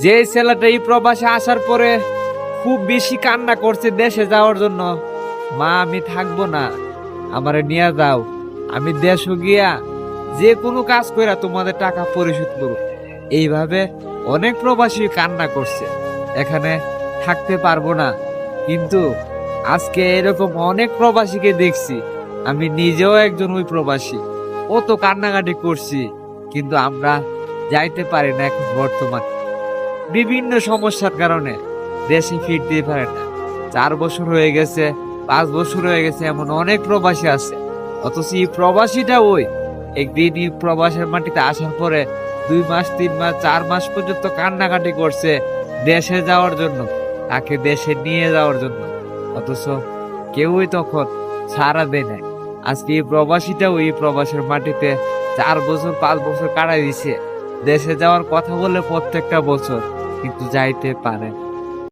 যে ছেলেটা এই প্রবাসে আসার পরে খুব বেশি কান্না করছে দেশে যাওয়ার জন্য, মা আমি থাকবো না, আমারে নিয়ে যাও, আমি দেশে গিয়া যে কোনো কাজ কইরা তোমাদের টাকা পরিশোধ করব। এইভাবে অনেক প্রবাসী কান্না করছে, এখানে থাকতে পারবো না। কিন্তু আজকে এরকম অনেক প্রবাসীকে দেখছি, আমি নিজেও একজন ওই প্রবাসী, ও তো কান্নাকাটি করছি, কিন্তু আমরা যাইতে পারি না এখন বর্তমানে বিভিন্ন সমস্যার কারণে দেশে ফিরতে পারে না। 4 বছর হয়ে গেছে, 5 বছর হয়ে গেছে, এমন অনেক প্রবাসী আছে। অথচ এই প্রবাসীটা ওই একদিন এই প্রবাসের মাটিতে আসার পরে 2 মাস 3 মাস 4 মাস পর্যন্ত কান্নাকাটি করছে দেশে যাওয়ার জন্য, তাকে দেশে নিয়ে যাওয়ার জন্য। অথচ কেউই তখন সাড়া দেয় না। আজকে এই প্রবাসীটাও এই প্রবাসের মাটিতে 4 বছর 5 বছর কাটাই দিছে, দেশে যাওয়ার কথা বলে প্রত্যেকটা বছর, কিন্তু যাইতে পারে না।